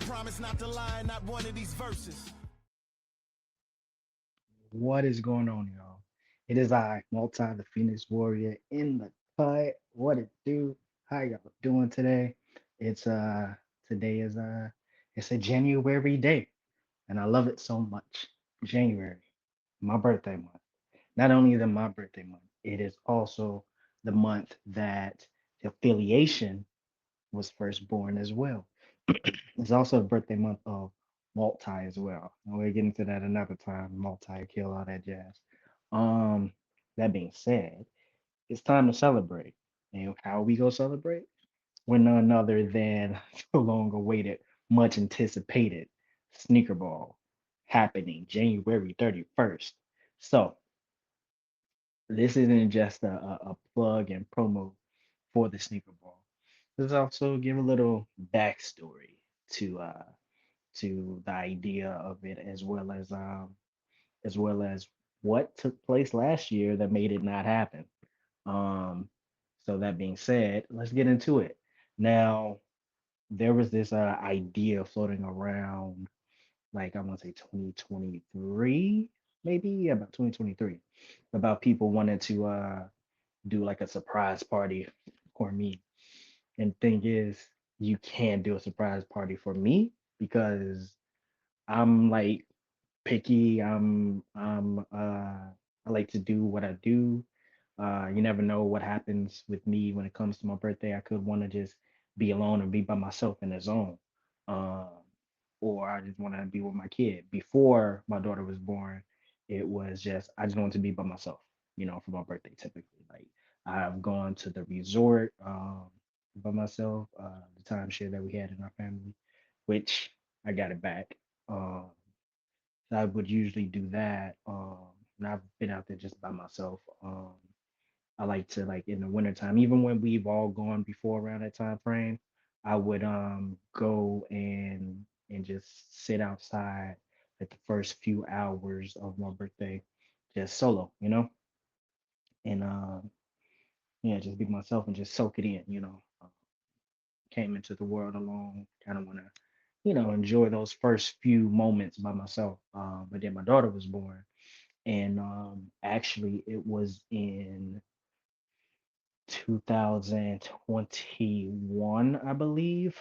promise not to lie in not one of these verses. What is going on, y'all? It is I, Multi, the Phoenix Warrior, in the cut. What it do? How y'all doing today? It's today is it's a January day, and I love it so much. January, my birthday month. Not only is it my birthday month, it is also the month that the affiliation was first born as well. It's also the birthday month of Multi as well. And we'll get into that another time. Multi kill all that jazz. Um, that being said, it's time to celebrate. And how we go celebrate? We're none other than the long awaited, much anticipated sneaker ball happening January 31st. So this isn't just a plug and promo for the sneaker ball. Let's also give a little backstory to the idea of it, as well as what took place last year that made it not happen. Um, so that being said, let's get into it. Now, there was this idea floating around, like I want to say 2023, maybe yeah, about 2023, about people wanting to do like a surprise party for me. And thing is, you can't do a surprise party for me because I'm like picky. I like to do what I do. You never know what happens with me when it comes to my birthday. I could want to just be alone and be by myself in the zone. Um, or I just want to be with my kid. Before my daughter was born, it was just I just wanted to be by myself, for my birthday typically. Like I've gone to the resort by myself, the timeshare that we had in our family, which I got it back. Um, I would usually do that. And I've been out there just by myself. I like to like in the wintertime, even when we've all gone before around that time frame, I would go and just sit outside at the first few hours of my birthday, just solo, and yeah, just be myself and just soak it in. Came into the world alone, kind of want to, enjoy those first few moments by myself. But then my daughter was born, and actually it was in 2021, I believe.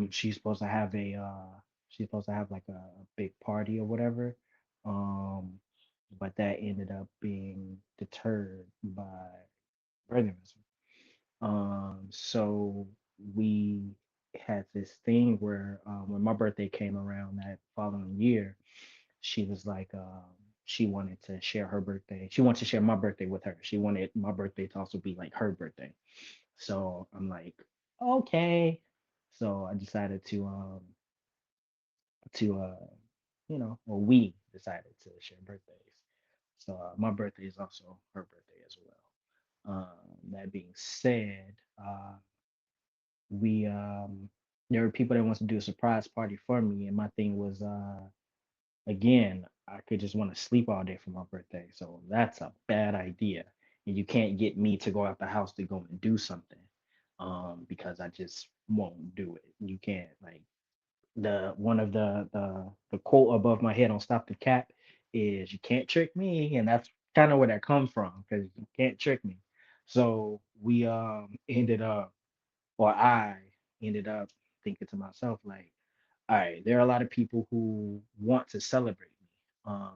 She's supposed to have like a big party or whatever. Um, but that ended up being deterred by birthing. So we had this thing where when my birthday came around that following year, she was like, she wanted to share her birthday. She wanted to share my birthday with her. She wanted my birthday to also be like her birthday. So I'm like, okay. So I decided to well, we decided to share birthdays. So my birthday is also her birthday as well. That being said, we there were people that wants to do a surprise party for me, and my thing was again, I could just want to sleep all day for my birthday, so that's a bad idea, and you can't get me to go out the house to go and do something because I just won't do it. You can't like the one of the quote above my head on Stop the Cap is you can't trick me, and that's kind of where that comes from because you can't trick me. So we ended up or I ended up thinking to myself, like, all right, there are a lot of people who want to celebrate me, um,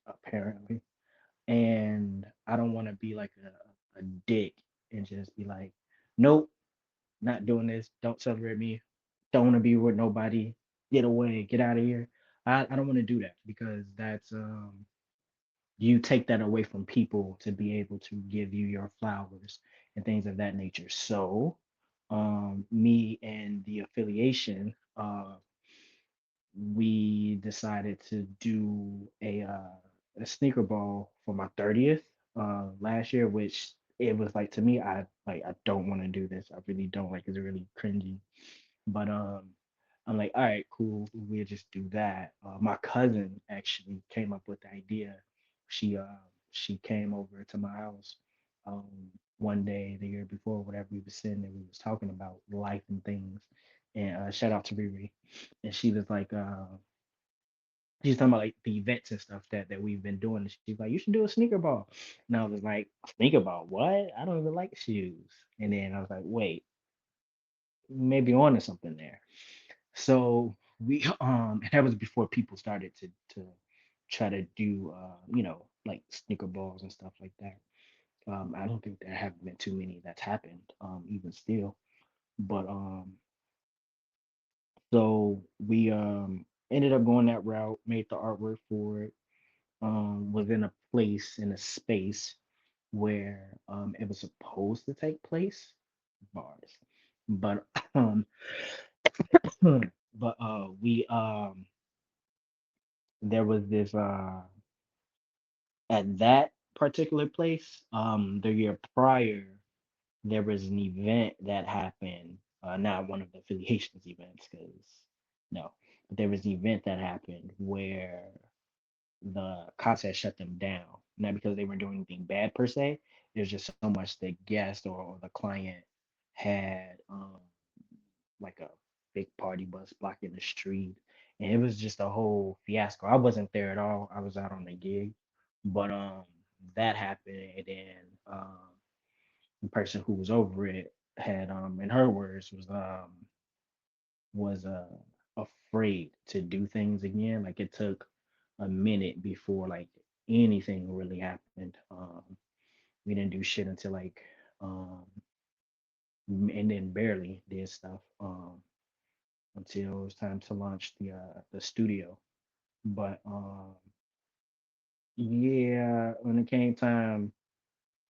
apparently, and I don't want to be like a dick and just be like, nope, not doing this. Don't celebrate me. Don't want to be with nobody. Get away. Get out of here. I don't want to do that because that's you take that away from people to be able to give you your flowers and things of that nature. So, me and the affiliation, we decided to do a sneaker ball for my 30th last year, which it was like to me, I don't want to do this. I really don't like it's really cringy. But I'm like, all right, cool. We'll just do that. My cousin actually came up with the idea. She uh she came over to my house um one day the year before, whatever we was sitting there, we was talking about life and things. and shout out to Riri, and she was like, she's talking about like the events and stuff that we've been doing. And she's like, you should do a sneaker ball. And I was like, sneaker ball? What? I don't even like shoes. And then I was like, wait, maybe on to something there. So we and that was before people started to try to do like sneaker balls and stuff like that. I don't think there have been too many that's happened, even still. But so we ended up going that route, made the artwork for it, was in a place in a space where it was supposed to take place, bars. But but we there was this at that particular place, the year prior, there was an event that happened, not one of the affiliations events, because no, but there was an event that happened where the contest shut them down. Not because they weren't doing anything bad per se. There's just so much the guest or the client had like a big party bus blocking the street. And it was just a whole fiasco. I wasn't there at all. I was out on a gig. But that happened, and then the person who was over it had in her words was afraid to do things again. Like it took a minute before like anything really happened. We didn't do shit until like um and then barely did stuff until it was time to launch the studio. But yeah, when it came time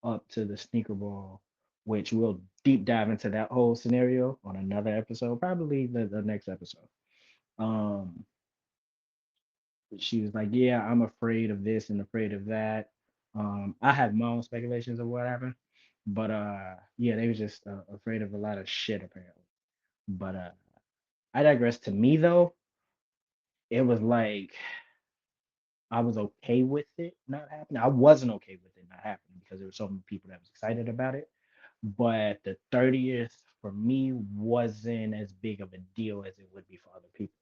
up to the sneaker ball, which we'll deep dive into that whole scenario on another episode, probably the next episode. Um, she was like, "Yeah, I'm afraid of this and afraid of that." I have my own speculations of what happened, but yeah, they was just afraid of a lot of shit apparently. But I digress. To me though, it was like I was okay with it not happening. I wasn't okay with it not happening because there were so many people that was excited about it. But the 30th for me wasn't as big of a deal as it would be for other people.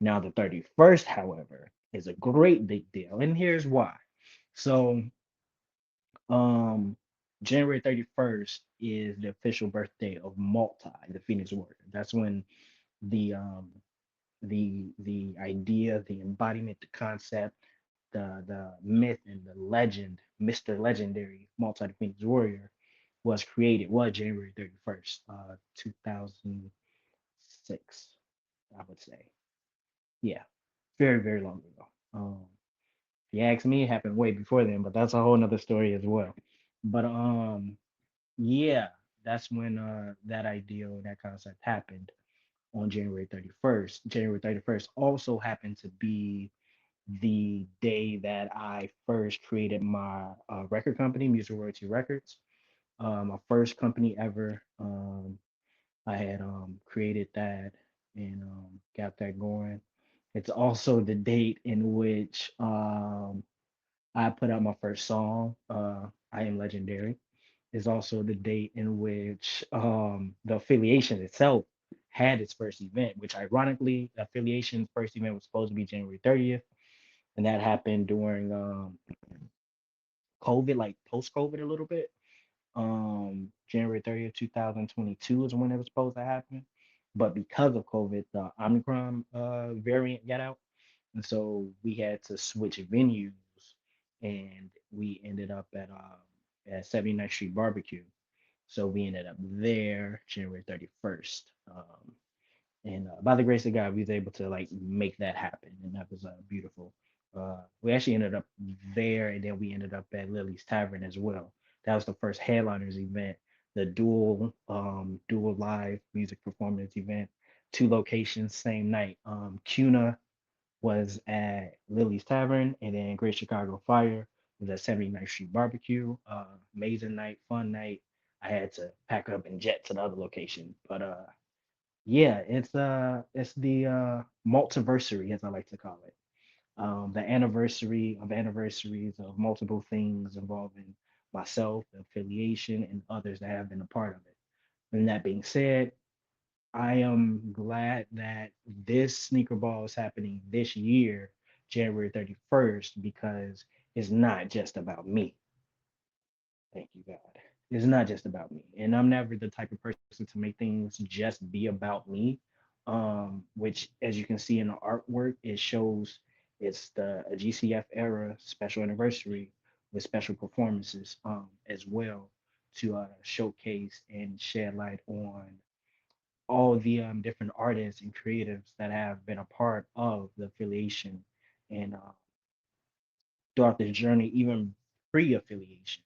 Now, the 31st, however, is a great big deal, and here's why. So, um, January 31st is the official birthday of Multi, the Phoenix Warrior. That's when the the idea, the embodiment, the concept, the myth and the legend, Mr. Legendary Multi the Phoenix Warrior was created, was January 31st, 2006, I would say. Yeah, very, very long ago. If you ask me, it happened way before then, but that's a whole nother story as well. But yeah, that's when that idea or that concept happened on January 31st. January 31st also happened to be the day that I first created my record company, Music Royalty Records. My first company ever. I had created that and got that going. It's also the date in which I put out my first song, I Am Legendary. It's also the date in which the affiliation itself had its first event, which ironically, the affiliation's first event was supposed to be January 30th. And that happened during COVID, like post COVID a little bit. January 30th, 2022 is when it was supposed to happen. But because of COVID, the Omicron variant got out. And so we had to switch venues and we ended up at 79th Street Barbecue. So we ended up there January 31st. And by the grace of God, we was able to like make that happen, and that was beautiful. We actually ended up there, and then we ended up at Lily's Tavern as well. That was the first headliners event, the dual live music performance event, two locations same night. CUNA was at Lily's Tavern, and then GREAT.CHICAGO.FIRE was at 79th Street Barbecue. Amazing night, fun night. I had to pack up and jet to the other location, but yeah, it's the multiversary as I like to call it. The anniversary of anniversaries of multiple things involving myself, the affiliation, and others that have been a part of it. And that being said, I am glad that this sneaker ball is happening this year, January 31st, because it's not just about me. Thank you, God. It's not just about me. And I'm never the type of person to make things just be about me. Which, as you can see in the artwork, it shows it's the GCF era special anniversary with special performances as well to showcase and shed light on all the different artists and creatives that have been a part of the affiliation and throughout this journey, even pre-affiliation,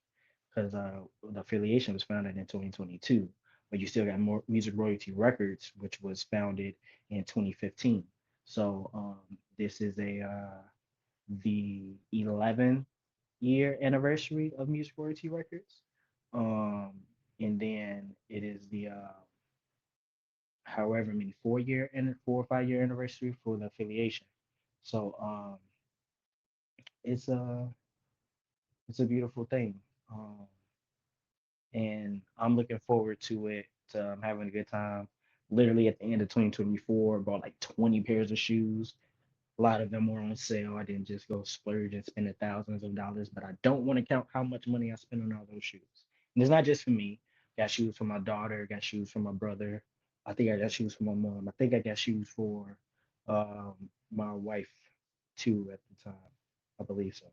because the affiliation was founded in 2022, but you still got more Music Royalty Records, which was founded in 2015. So this is a the 11th year anniversary of Music Royalty Records, um, and then it is the however many 4 year and 4 or 5 year anniversary for the affiliation. So it's a it's a beautiful thing. Um, and I'm looking forward to it. Having a good time. Literally at the end of 2024, bought like 20 pairs of shoes. A lot of them were on sale. I didn't just go splurge and spend thousands of dollars, but I don't want to count how much money I spent on all those shoes. And it's not just for me. Got shoes for my daughter. Got shoes for my brother. I think I got shoes for my mom. I think I got shoes for my wife too at the time. I believe so.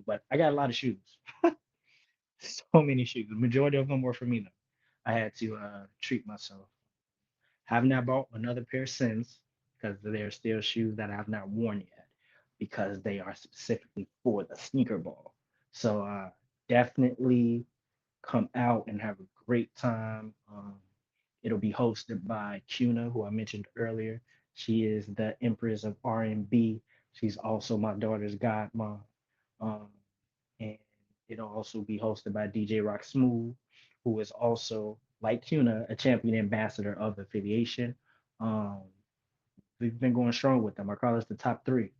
But I got a lot of shoes. So many shoes. The majority of them were for me though. I had to treat myself. Have not bought another pair since because there are still shoes that I have not worn yet because they are specifically for the sneaker ball. So definitely come out and have a great time. It'll be hosted by Cuna, who I mentioned earlier. She is the Empress of R&B. She's also my daughter's godmom. Um, and it'll also be hosted by DJ Rock Smooth, who is also, like Cuna, a champion ambassador of the affiliation. Um, we've been going strong with them. I call us the top three.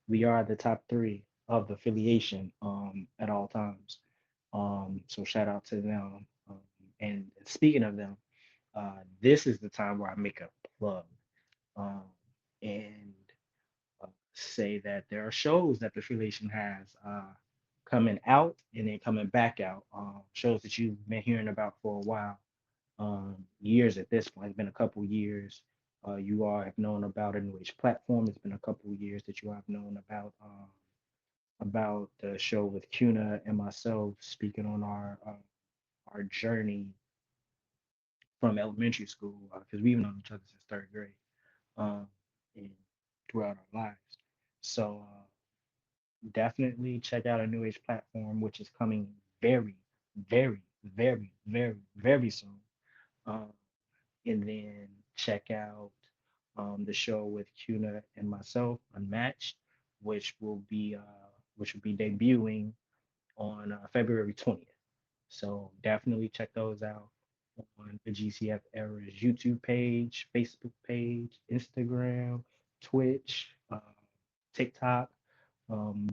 We are the top three of the affiliation at all times. So shout out to them. And speaking of them, this is the time where I make a plug um, and say that there are shows that the affiliation has coming out and then coming back out. Shows that you've been hearing about for a while, years at this point. It's been a couple years. You all have known about a new age platform. It's been a couple years that you all have known about the show with Cuna and myself speaking on our journey from elementary school because we've known each other since third grade um, and throughout our lives. So definitely check out a new age platform, which is coming very, very, very, very, very soon. Um, and then check out the show with Cuna and myself, Unmatched, which will be debuting on February 20th. So definitely check those out on the GCF Era's YouTube page, Facebook page, Instagram, Twitch, TikTok.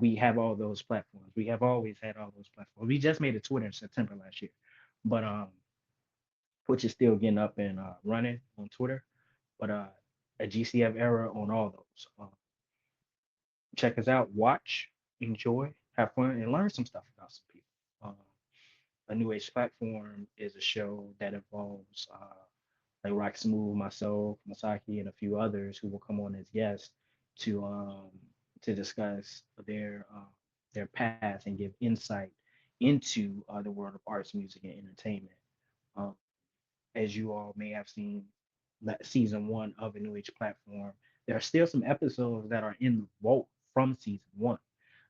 We have all those platforms. We have always had all those platforms. We just made a Twitter in September last year, but which is still getting up and running on Twitter. But a GCF era on all those. Check us out, watch, enjoy, have fun, and learn some stuff about some people. A New Age platform is a show that involves like Rock Smooth, myself, Masaki, and a few others who will come on as guests to um, to discuss their past and give insight into the world of arts, music, and entertainment. Um, as you all may have seen, season one of a New Age platform, there are still some episodes that are in the vault from season one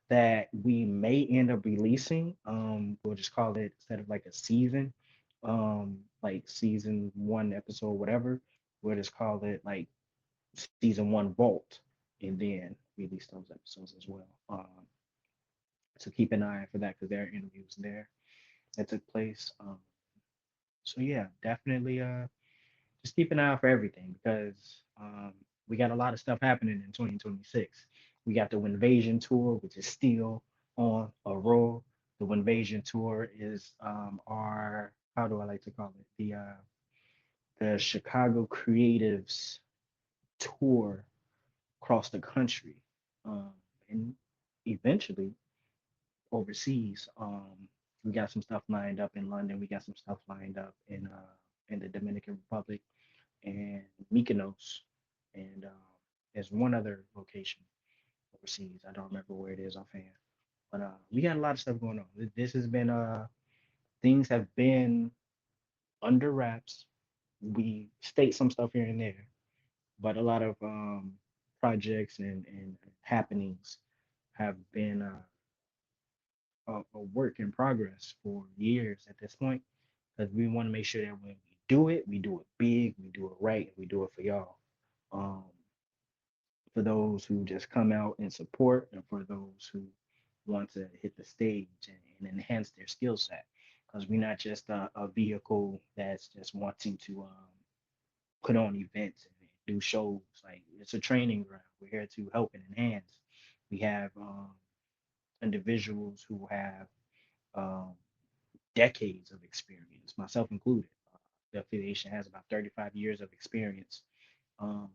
that we may end up releasing. We'll just call it instead of like a season, like season one episode, whatever. We'll just call it like season one vault, and then release those episodes as well. So keep an eye out for that because there are interviews there that took place. So yeah, definitely just keep an eye out for everything because we got a lot of stuff happening in 2026. We got the Invasion tour, which is still on a roll. The Invasion tour is our, how do I like to call it? the Chicago Creatives tour across the country, um, and eventually overseas. We got some stuff lined up in London. We got some stuff lined up in the Dominican Republic and Mykonos, and there's one other location overseas. I don't remember where it is offhand, but we got a lot of stuff going on. This has been things have been under wraps. We state some stuff here and there, but a lot of projects and happenings have been a work in progress for years at this point, because we want to make sure that when we do it big, we do it right, and we do it for y'all. Um, for those who just come out and support, and for those who want to hit the stage and enhance their skill set. Because we're not just a vehicle that's just wanting to put on events and do shows. Like, it's a training ground. We're here to help and enhance. We have individuals who have um, decades of experience, myself included. The affiliation has about 35 years of experience um,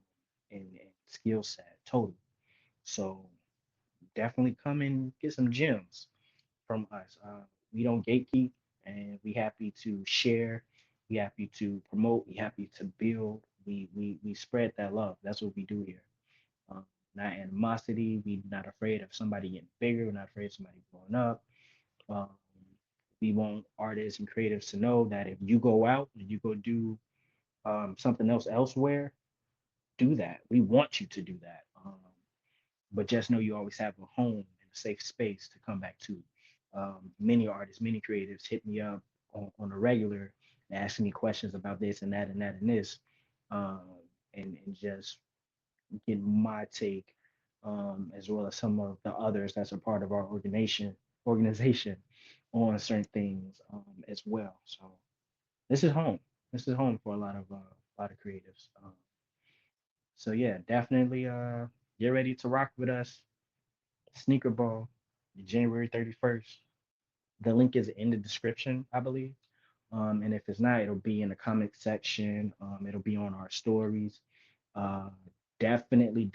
and skill set total. So definitely come and get some gems from us. We don't gatekeep, and we happy to share. We happy to promote. We happy to build. We spread that love. That's what we do here. Um, Not animosity. We not afraid of somebody getting bigger. We're not afraid of somebody blowing up. Um, we want artists and creatives to know that if you go out and you go do something else elsewhere, do that. We want you to do that. But just know you always have a home and a safe space to come back to. Many artists, many creatives hit me up on a regular and asking me questions about this and that and that and this, um, and just get my take, as well as some of the others that's a part of our organization on certain things as well. So this is home. This is home for a lot of creatives. So yeah, definitely get ready to rock with us. Sneaker Ball, January 31st. The link is in the description, I believe. And if it's not, it'll be in the comment section. It'll be on our stories. Uh, definitely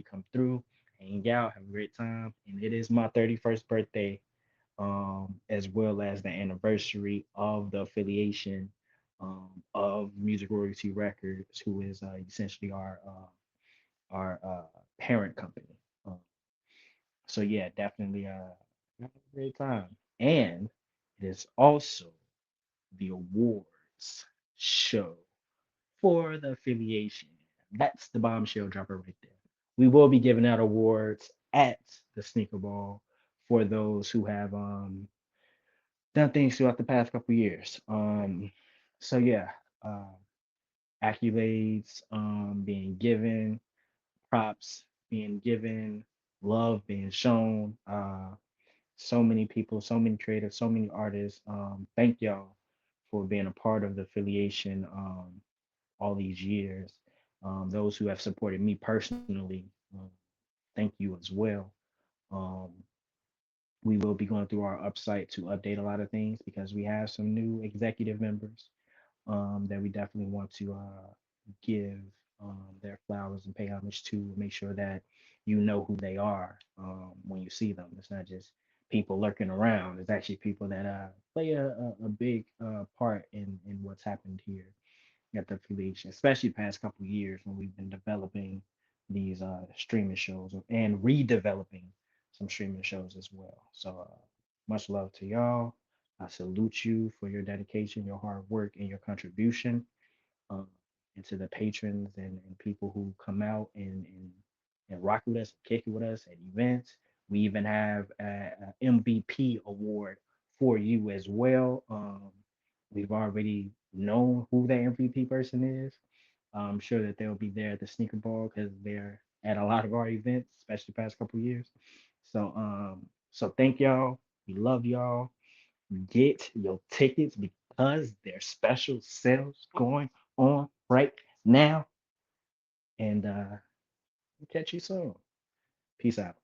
come through, hang out, have a great time. And it is my 31st birthday, as well as the anniversary of the affiliation of Music Royalty Records, who is essentially our parent company. Um, so yeah, definitely have a great time. And it is also the awards show for the affiliation. That's the bombshell dropper right there. We will be giving out awards at the Sneaker Ball for those who have done things throughout the past couple years. So yeah, uh, accolades being given, props being given, love being shown. So many people, so many creators, so many artists. Thank y'all for being a part of the affiliation all these years. Those who have supported me personally, thank you as well. Um, we will be going through our upsite to update a lot of things because we have some new executive members that we definitely want to give their flowers and pay homage to. Make sure that you know who they are when you see them. It's not just people lurking around. It's actually people that play a big part in what's happened here at the affiliation, especially past couple years when we've been developing these streaming shows and redeveloping some streaming shows as well. So much love to y'all. I salute you for your dedication, your hard work, and your contribution, um, and to the patrons and people who come out and rock with us, kick it with us at events. We even have a MVP award for you as well. We've already known who the MVP person is. I'm sure that they'll be there at the Sneaker Ball because they're at a lot of our events, especially the past couple of years. So thank y'all. We love y'all. Get your tickets because there's special sales going on right now. And catch you soon. Peace out.